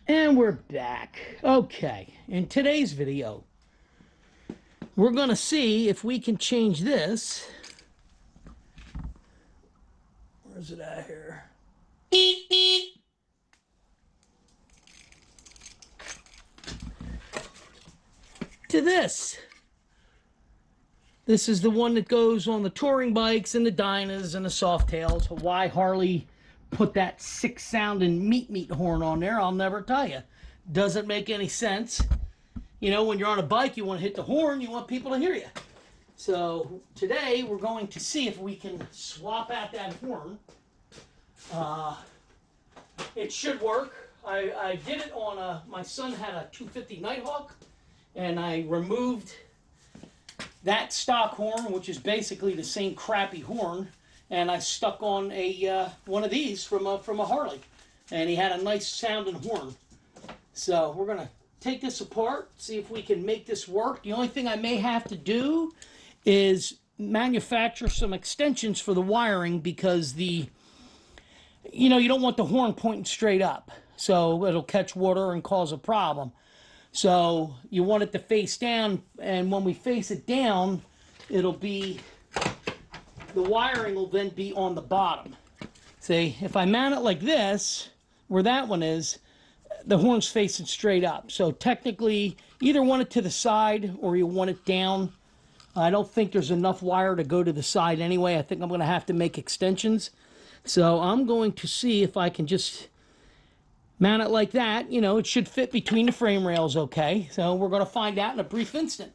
And we're back. Okay, in today's video, we're going to see if we can change this. Where's it at here? To this. This is the one that goes on the touring bikes and the Dynas and the Softails. Why Harley put that sick sounding meat horn on there, I'll never tell you. Doesn't make any sense. You know, when you're on a bike, you want to hit the horn, you want people to hear you. So today we're going to see if we can swap out that horn. It should work. I did it on my son had a 250 Nighthawk, and I removed that stock horn, which is basically the same crappy horn, and I stuck on a one of these from a Harley, and he had a nice sounding horn. So we're gonna take this apart, see if we can make this work. The only thing I may have to do is manufacture some extensions for the wiring, because you don't want the horn pointing straight up, so it'll catch water and cause a problem. So you want it to face down, and when we face it down, it'll be, the wiring will then be on the bottom. See, if I mount it like this, where that one is, the horn's facing straight up. So technically, either want it to the side or you want it down. I don't think there's enough wire to go to the side anyway. I think I'm going to have to make extensions. So I'm going to see if I can just mount it like that. You know, it should fit between the frame rails okay. So we're going to find out in a brief instant.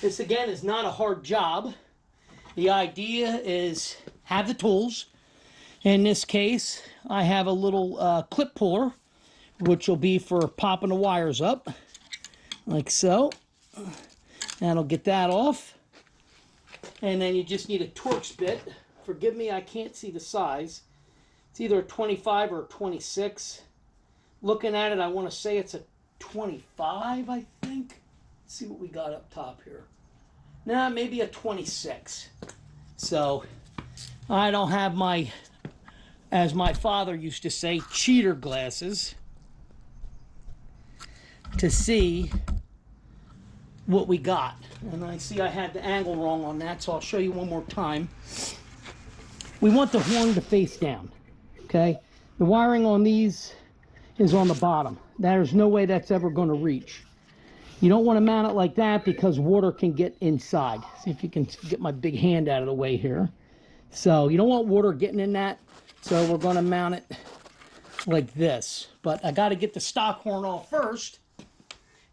This, again, is not a hard job. The idea is have the tools. In this case, I have a little clip puller, which will be for popping the wires up, like so. That'll get that off. And then you just need a Torx bit. Forgive me, I can't see the size. It's either a 25 or a 26. Looking at it, I want to say it's a 25, I think. Let's see what we got up top here. Nah, maybe a 26. So I don't have my, as my father used to say, cheater glasses to see what we got. And I see I had the angle wrong on that, so I'll show you one more time. We want the horn to face down, okay? The wiring on these is on the bottom. There's no way that's ever going to reach. You don't want to mount it like that because water can get inside. See if you can get my big hand out of the way here. So you don't want water getting in that, so we're going to mount it like this. But I got to get the stock horn off first,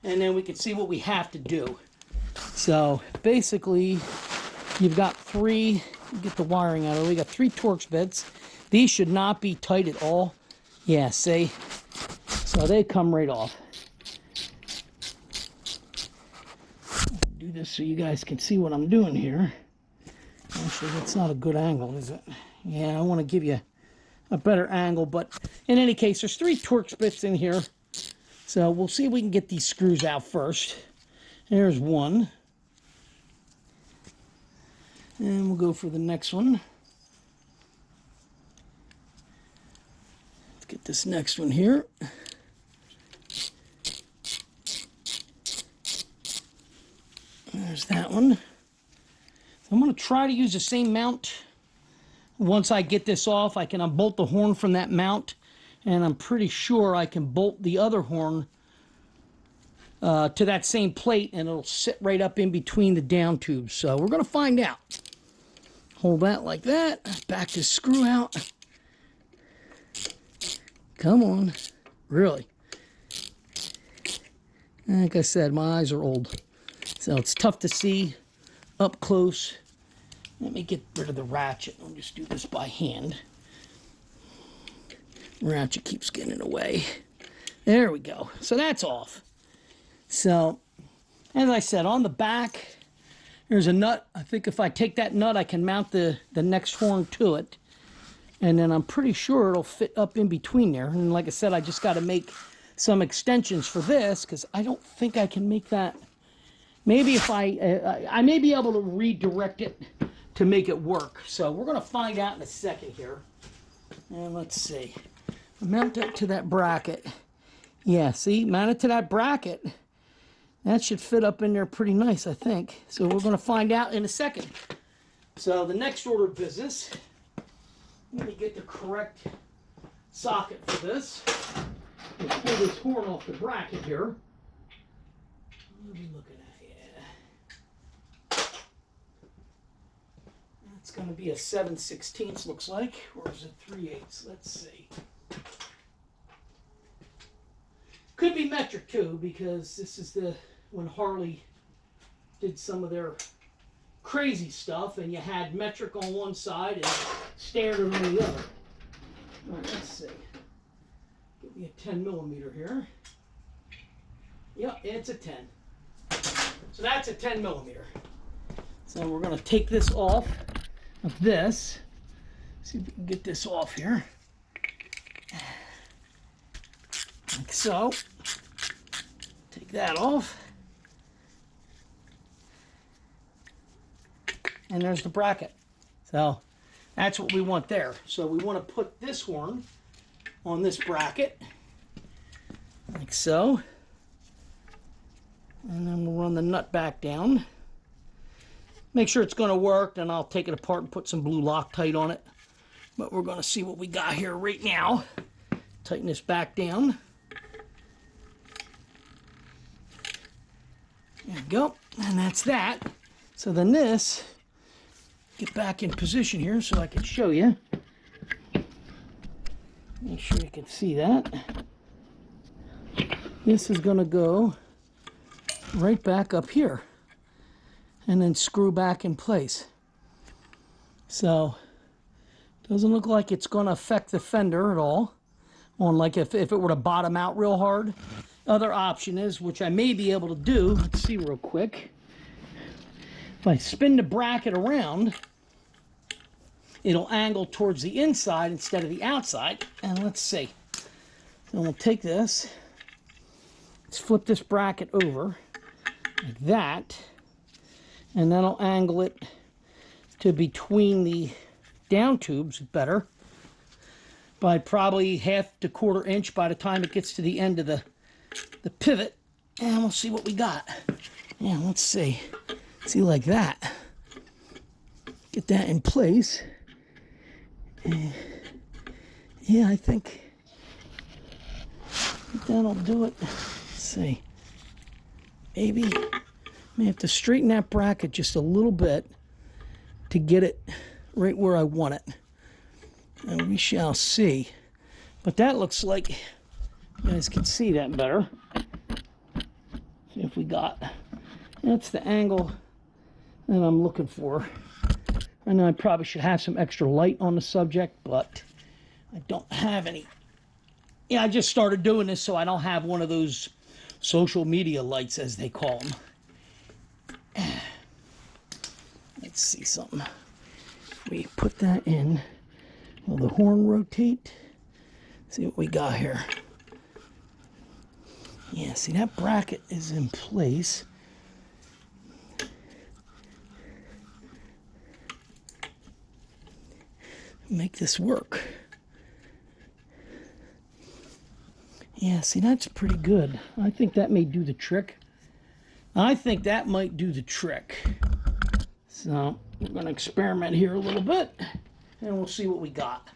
and then we can see what we have to do. So basically, you've got three, get the wiring out of it. We got 3 Torx bits. These should not be tight at all. Yeah, see? So they come right off. Do this so you guys can see what I'm doing here. Actually, that's not a good angle, is it? Yeah, I want to give you a better angle, but in any case, there's 3 Torx bits in here. So we'll see if we can get these screws out first. There's one. And we'll go for the next one. Let's get this next one here. There's that one. So I'm going to try to use the same mount. Once I get this off, I can unbolt the horn from that mount, and I'm pretty sure I can bolt the other horn to that same plate, and it'll sit right up in between the down tubes. So we're going to find out. Hold that like that. Back this screw out. Come on. Really. Like I said, my eyes are old, so it's tough to see up close. Let me get rid of the ratchet. I'll just do this by hand. Ratchet keeps getting in the way. There we go. So that's off. So, as I said, on the back, there's a nut. I think if I take that nut, I can mount the next horn to it. And then I'm pretty sure it'll fit up in between there. And like I said, I just got to make some extensions for this, because I don't think I can make that. Maybe if I may be able to redirect it to make it work. So we're going to find out in a second here. And let's see. Mount it to that bracket. Yeah, see, mounted to that bracket. That should fit up in there pretty nice, I think. So we're going to find out in a second. So the next order of business, let me get the correct socket for this. Let's pull this horn off the bracket here. What are we looking at? Yeah. That's going to be a 7/16, looks like. Or is it 3/8? Let's see. Could be metric too, because this is when Harley did some of their crazy stuff, and you had metric on one side and standard on the other. All right, let's see. Give me a 10mm here. Yep, it's a 10. So that's a 10mm. So we're going to take this off of this. See if we can get this off here. Like so. Take that off. And there's the bracket. So that's what we want there. So we want to put this horn on this bracket. Like so. And then we'll run the nut back down. Make sure it's going to work, then I'll take it apart and put some blue Loctite on it. But we're going to see what we got here right now. Tighten this back down. There we go. And that's that. So then this, get back in position here so I can show you. Make sure you can see that. This is going to go right back up here and then screw back in place. So doesn't look like it's going to affect the fender at all, on like if it were to bottom out real hard. Other option is, which I may be able to do, let's see real quick. If I spin the bracket around, it'll angle towards the inside instead of the outside. And let's see. So we'll take this, let's flip this bracket over like that, and then I'll angle it to between the down tubes better by probably 1/2 to 1/4 inch by the time it gets to the end of the pivot. And we'll see what we got. Yeah, let's see. See, like that. Get that in place. Yeah, I think that'll do it. Let's see. Maybe may have to straighten that bracket just a little bit to get it right where I want it. And we shall see. But that looks like you guys can see that better. See if we got. That's the angle that I'm looking for. I know I probably should have some extra light on the subject, but I don't have any. Yeah, I just started doing this, so I don't have one of those social media lights, as they call them. Let's see something. We put that in. Will the horn rotate? See what we got here. Yeah, see, that bracket is in place. Make this work. Yeah, see, that's pretty good. I think that may do the trick. I think that might do the trick. So we're going to experiment here a little bit, and we'll see what we got.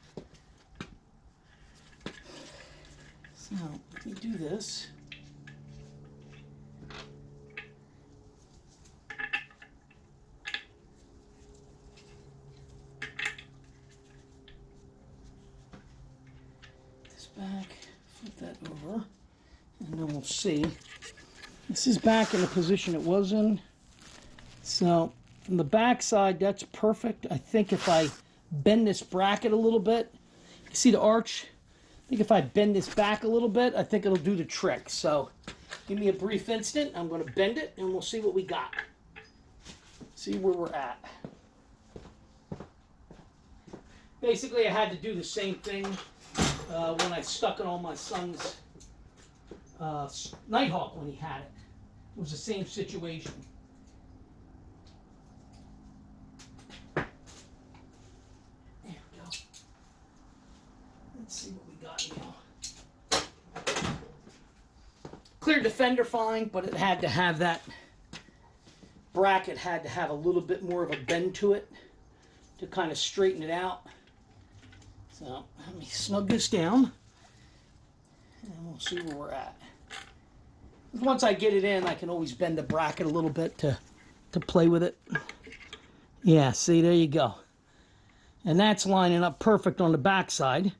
So let me do this. Back, flip that over, and then we'll see. This is back in the position it was in. So from the back side, that's perfect. I think if I bend this bracket a little bit, you see the arch? I think if I bend this back a little bit, I think it'll do the trick. So give me a brief instant. I'm going to bend it, and we'll see what we got. See where we're at. Basically, I had to do the same thing when I stuck it on my son's Nighthawk when he had it. It was the same situation. There we go. Let's see what we got now. cleared the fender fine, but it had to have that bracket, had to have a little bit more of a bend to it to kind of straighten it out. So let me snug this down and we'll see where we're at. Once I get it in, I can always bend the bracket a little bit to play with it. Yeah, see, there you go. And that's lining up perfect on the back side.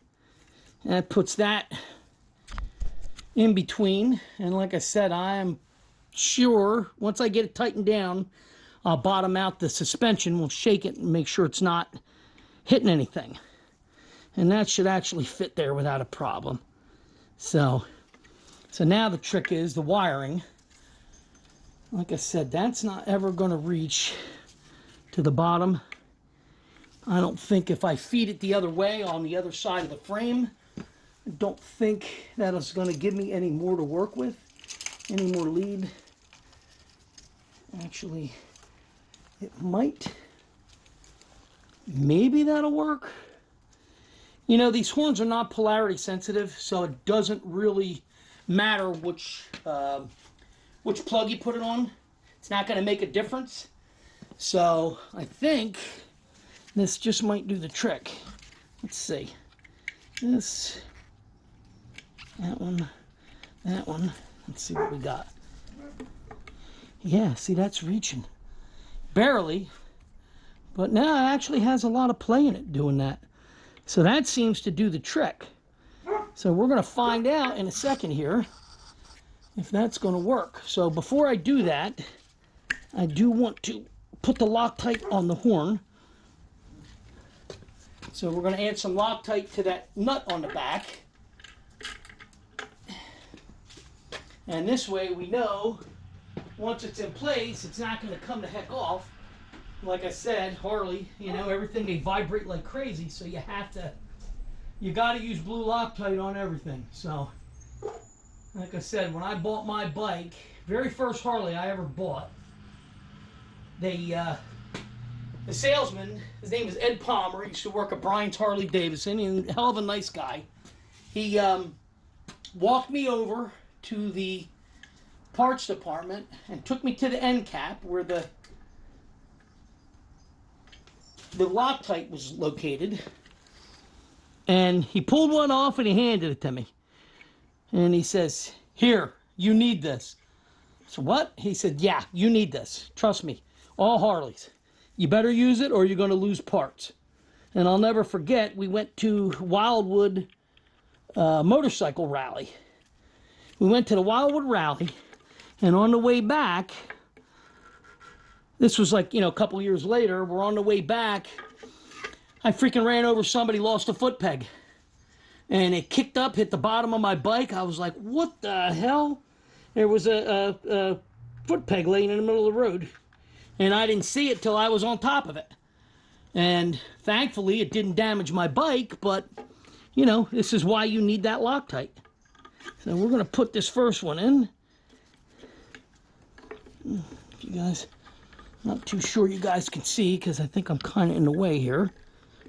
And that puts that in between. And like I said, I am sure once I get it tightened down, I'll bottom out the suspension. We'll shake it and make sure it's not hitting anything. And that should actually fit there without a problem. So now the trick is the wiring. Like I said, that's not ever going to reach to the bottom. I don't think if I feed it the other way on the other side of the frame, I don't think that is going to give me any more to work with, any more lead. Actually, it might. Maybe that'll work. You know, these horns are not polarity sensitive, so it doesn't really matter which plug you put it on. It's not going to make a difference. So I think this just might do the trick. Let's see. This, that one, that one. Let's see what we got. Yeah, see, that's reaching. Barely. But now it actually has a lot of play in it doing that. So that seems to do the trick. So we're going to find out in a second here if that's going to work. So before I do that, I do want to put the Loctite on the horn. So we're going to add some Loctite to that nut on the back. And this way we know once it's in place, it's not going to come the heck off. Like I said, Harley, you know, everything, they vibrate like crazy, so you got to use blue Loctite on everything. So, like I said, when I bought my bike, very first Harley I ever bought, the salesman, his name is Ed Palmer, he used to work at Brian's Harley Davidson, and a hell of a nice guy. He walked me over to the parts department and took me to the end cap where the Loctite was located, and he pulled one off and he handed it to me, and he says, "Here, you need this." So what? He said, "Yeah, you need this, trust me, all Harleys, you better use it or you're going to lose parts." And I'll never forget, we went to Wildwood motorcycle rally. We went to the Wildwood rally, and on the way back, this was like, you know, a couple years later, we're on the way back, I freaking ran over somebody, lost a foot peg. And it kicked up, hit the bottom of my bike. I was like, what the hell? There was a foot peg laying in the middle of the road. And I didn't see it till I was on top of it. And thankfully, it didn't damage my bike, but, you know, this is why you need that Loctite. So we're going to put this first one in. If you guys... Not too sure you guys can see because I think I'm kind of in the way here.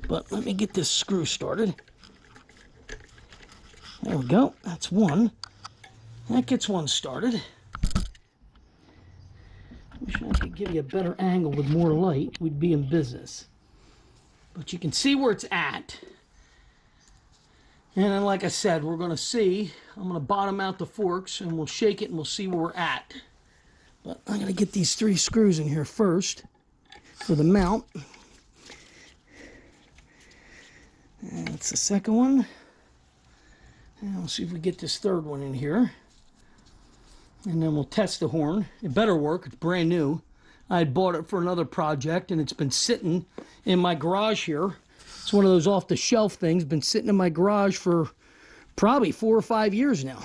But let me get this screw started. There we go. That's one. That gets one started. Wish I could give you a better angle with more light. We'd be in business. But you can see where it's at. And then, like I said, we're going to see. I'm going to bottom out the forks and we'll shake it and we'll see where we're at. But I'm going to get these 3 screws in here first for the mount. And that's the second one. And we'll see if we get this third one in here. And then we'll test the horn. It better work. It's brand new. I had bought it for another project, and it's been sitting in my garage here. It's one of those off-the-shelf things. Been sitting in my garage for probably 4 or 5 years now.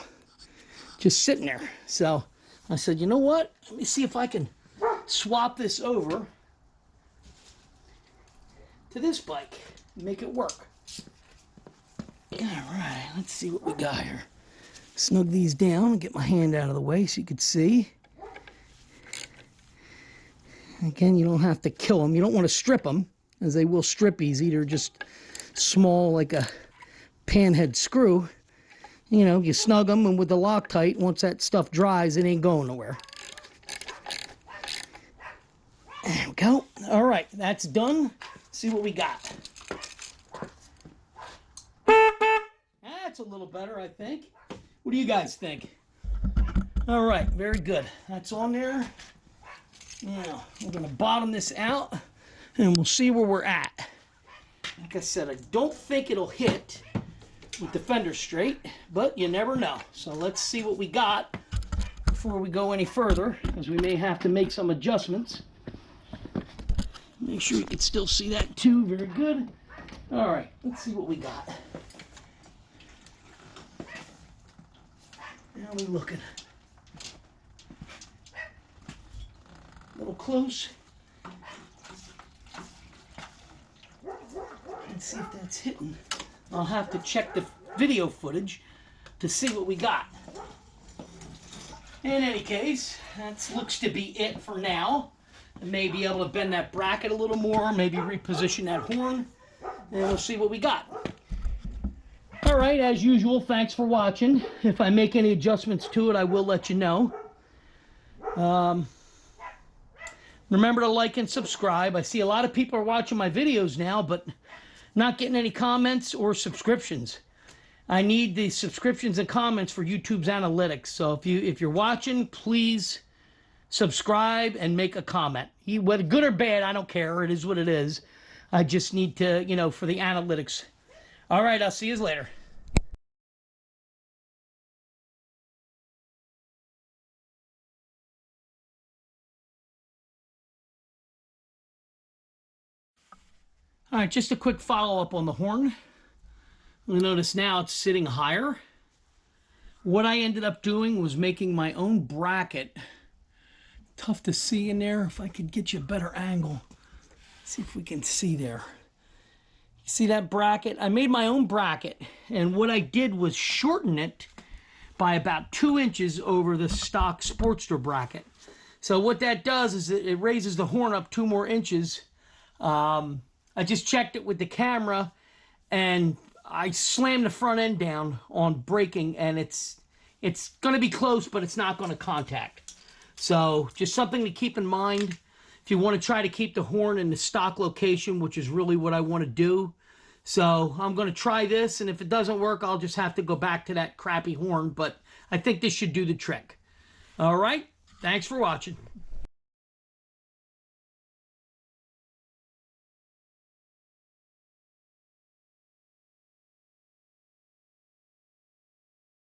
Just sitting there. So I said, you know what? Let me see if I can swap this over to this bike and make it work. All right, let's see what we got here. Snug these down and get my hand out of the way so you can see. Again, you don't have to kill them. You don't want to strip them, as they will strip easy. They're just small, like a panhead screw. You know, you snug them, and with the Loctite, once that stuff dries, it ain't going nowhere. There we go. All right, that's done. Let's see what we got. That's a little better, I think. What do you guys think? All right, very good. That's on there. Now, we're going to bottom this out, and we'll see where we're at. Like I said, I don't think it'll hit with the fender straight, but you never know. So let's see what we got before we go any further, because we may have to make some adjustments. Make sure you can still see that too. Very good. All right, let's see what we got. How are we looking? A little close. Let's see if that's hitting. I'll have to check the video footage to see what we got. In any case, that looks to be it for now. I may be able to bend that bracket a little more, maybe reposition that horn, and we'll see what we got. All right, as usual, thanks for watching. If I make any adjustments to it, I will let you know. Remember to like and subscribe. I see a lot of people are watching my videos now, but not getting any comments or subscriptions. I need the subscriptions and comments for YouTube's analytics. So if you're watching, please subscribe and make a comment. Whether good or bad, I don't care. It is what it is. I just need to, you know, for the analytics. All right, I'll see you later. All right, just a quick follow-up on the horn. You'll notice now it's sitting higher. What I ended up doing was making my own bracket. Tough to see in there. If I could get you a better angle. See if we can see there. See that bracket? I made my own bracket, and what I did was shorten it by about 2 inches over the stock Sportster bracket. So what that does is it raises the horn up 2 more inches. I just checked it with the camera, and I slammed the front end down on braking, and it's going to be close, but it's not going to contact. So just something to keep in mind if you want to try to keep the horn in the stock location, which is really what I want to do. So I'm going to try this, and if it doesn't work, I'll just have to go back to that crappy horn, but I think this should do the trick. All right, thanks for watching.